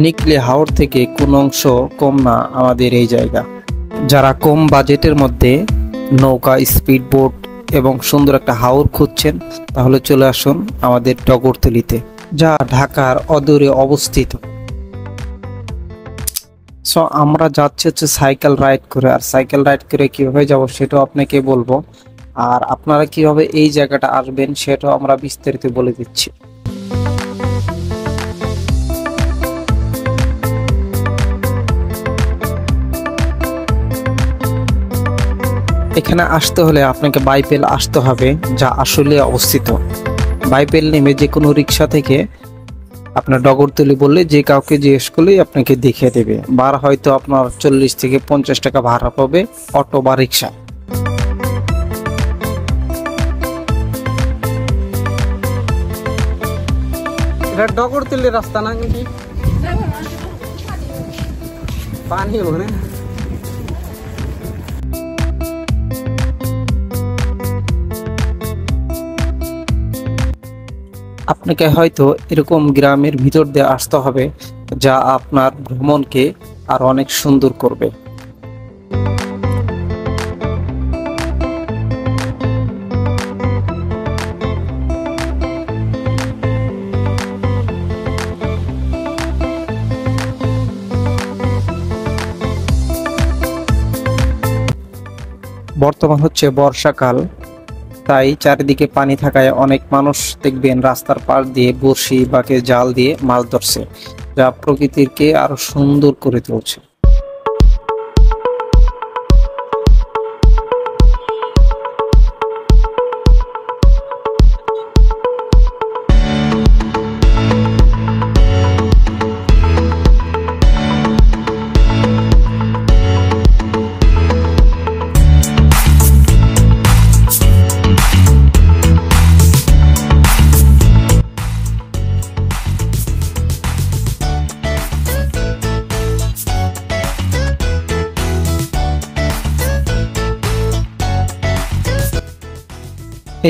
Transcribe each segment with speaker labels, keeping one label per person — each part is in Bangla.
Speaker 1: নিকলি হাওর থেকে কোন অংশ কম না আমাদের এই জায়গা। যারা কম বাজেটের মধ্যে নৌকা, স্পিড বোট এবং সুন্দর একটা হাওর খুঁজছেন, তাহলে চলে আসুন আমাদের টগরতলিতে, যা ঢাকার অদূরে অবস্থিত। সো আমরা যাচ্ছি হচ্ছে সাইকেল রাইড করে, আর সাইকেল রাইড করে কিভাবে যাব সেটাও আপনাকে বলবো, আর আপনারা কিভাবে এই জায়গাটা আসবেন সেটাও আমরা বিস্তারিত বলে দিচ্ছি। এখানে আসতে হলে আপনাকে বাইপেল আসতে হবে, যা আসলে অবস্থিত। বাইপেল নেমে যে কোনো রিক্সা থেকে আপনার ডগরতলি বললে যে কাউকে জিজ্ঞেস করলেই আপনাকে দেখিয়ে দেবে, ভাড়া হয়তো আপনার 40 থেকে 50 টাকা ভাড়া পাবে অটো বা রিক্সা।
Speaker 2: এটা ডগরতলির রাস্তা না নাকি? পানি ওখানে
Speaker 1: আপনাকে হয়তো এরকম গ্রামের ভিতর দিয়ে আসতে হবে, যা আপনার ভ্রমণকে আর অনেক সুন্দর করবে। বর্তমান হচ্ছে বর্ষাকাল, তাই চারিদিকে পানি থাকায় অনেক মানুষ দেখবেন রাস্তার পাশ দিয়ে বড়শি বা জাল দিয়ে মাছ ধরছে, যা প্রকৃতিকে আরো সুন্দর করে তুলছে।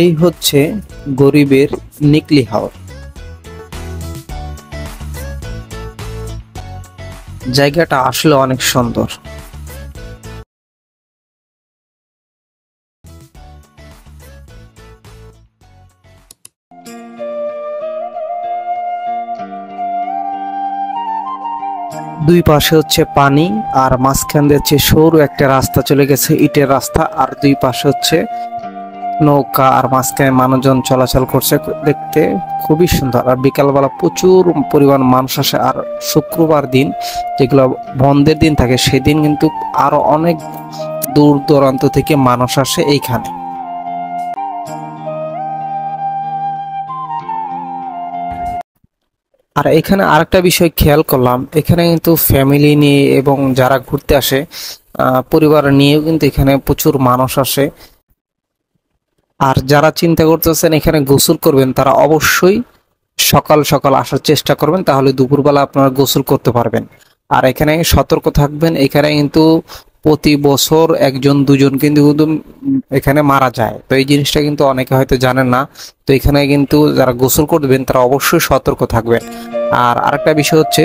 Speaker 1: এই হচ্ছে গরিবের নিকলি হাওর। জায়গাটা আসলে অনেক সুন্দর। দুই পাশে হচ্ছে পানি, আর মাঝখান দিয়ে হচ্ছে সরু একটা রাস্তা চলে গেছে, ইটের রাস্তা, আর দুই পাশে হচ্ছে নৌকা, আর মাঝখানে মানুষজন চলাচল করছে, দেখতে খুবই সুন্দর। আর বিকালবেলা প্রচুর পরিমাণ মানুষ আসে, আর শুক্রবার দিন যেগুলো বন্ধের দিন থাকে সেদিন কিন্তু আরো অনেক দূর দূরান্ত থেকে মানুষ আসে এইখানে। আর এখানে আরেকটা বিষয় খেয়াল করলাম, এখানে কিন্তু ফ্যামিলি নিয়ে এবং যারা ঘুরতে আসে পরিবার নিয়েও কিন্তু এখানে প্রচুর মানুষ আসে। আর যারা চিন্তা করতেছেন এখানে গোসল করবেন, তারা অবশ্যই সকাল সকাল আসার চেষ্টা করবেন, তাহলে দুপুরবেলা আপনারা গোসল করতে পারবেন। আর এখানে সতর্ক থাকবেন, এখানে কিন্তু প্রতি বছর একজন দুজন কিন্তু এখানে মারা যায়। তো এই জিনিসটা কিন্তু অনেকে হয়তো জানেন না। তো এখানে কিন্তু যারা গোসল করবেন তারা অবশ্যই সতর্ক থাকবেন। আর আরেকটা বিষয় হচ্ছে,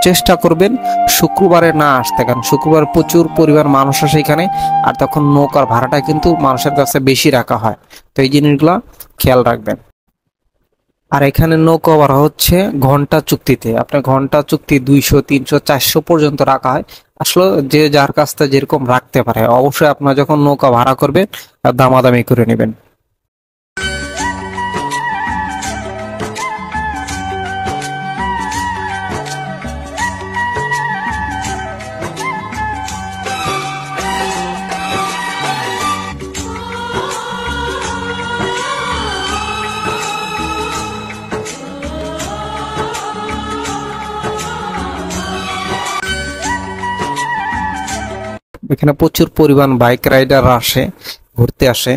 Speaker 1: চেষ্টা করবেন শুক্রবারে না আসতে, কারণ শুক্রবার প্রচুর পরিমাণ মানুষ আসে এখানে, আর তখন নৌকার ভাড়াটা কিন্তু মানুষের কাছে বেশি রাখা হয়। তো এই জিনিসগুলো খেয়াল রাখবেন। আর এখানে নৌকা ভাড়া হচ্ছে ঘন্টা চুক্তিতে, আপনার ঘন্টা চুক্তি 200, 300, 400 পর্যন্ত রাখা হয়। আসলে যে যার কাছটা যেরকম রাখতে পারে, অবশ্যই আপনার যখন নৌকা ভাড়া করবেন দামাদামি করে নেবেন। এখানে প্রচুর পরিমাণ বাইক রাইডার আসে, ঘুরতে আসে।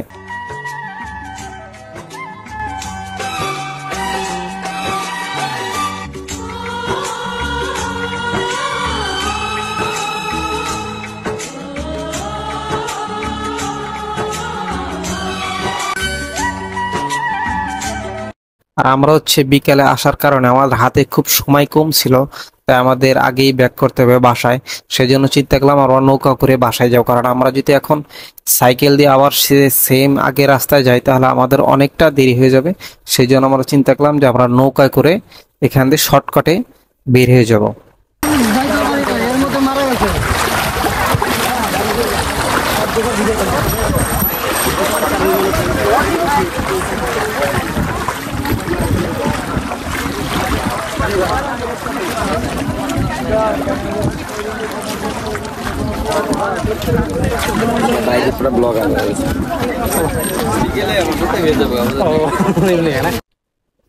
Speaker 1: আর আমরা হচ্ছে বিকেলে আসার কারণে আমার হাতে খুব সময় কম ছিল, তাই আমাদের আগেই ব্যাক করতে হবে বাসায়। সেজন্য চিন্তা করলাম আমরা নৌকা করে বাসায় যাও, কারণ আমরা যদি এখন সাইকেল দিয়ে আবার সেম আগের রাস্তায় যাই তাহলে আমাদের অনেকটা দেরি হয়ে যাবে। সেই জন্য আমরা চিন্তা করলাম যে আমরা নৌকায় করে এখান দিয়ে শর্টকাটে বের হয়ে যাব।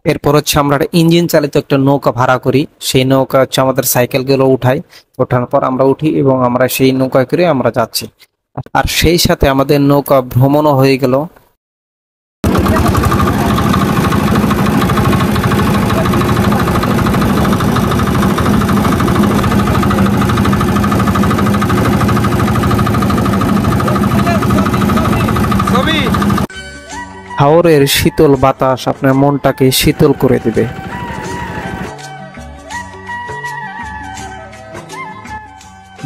Speaker 1: এরপর হচ্ছে আমরা একটা ইঞ্জিন চালিত একটা নৌকা ভাড়া করি, সেই নৌকা হচ্ছে আমাদের সাইকেলগুলো উঠাই, ওঠানোর পর আমরা উঠি এবং আমরা সেই নৌকায় করে আমরা যাচ্ছি। আর সেই সাথে আমাদের নৌকা ভ্রমণও হয়ে গেল। হাওরের শীতল বাতাস আপনার মনটাকে শীতল করে দিবে।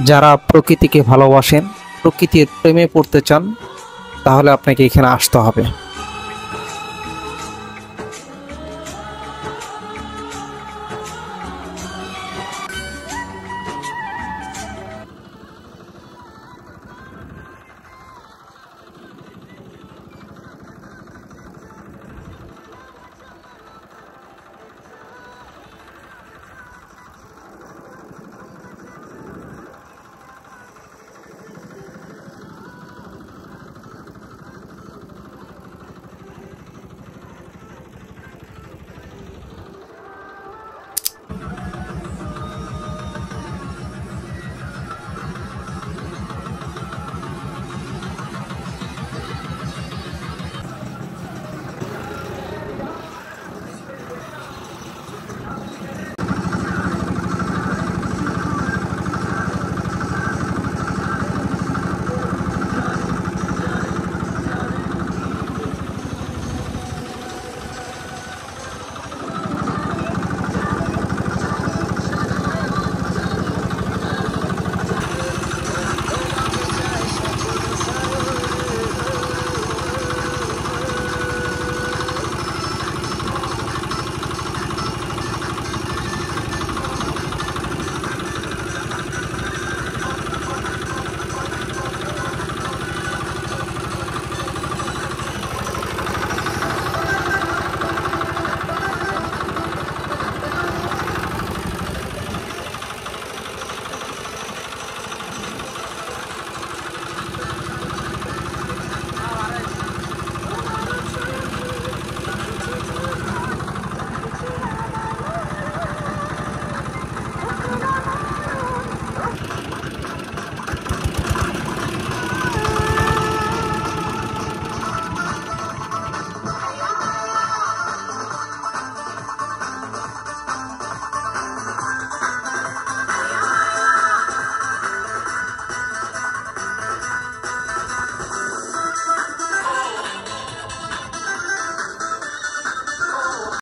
Speaker 1: যারা প্রকৃতিকে ভালোবাসেন, প্রকৃতির প্রেমে পড়তে চান, তাহলে আপনাকে এখানে আসতে হবে।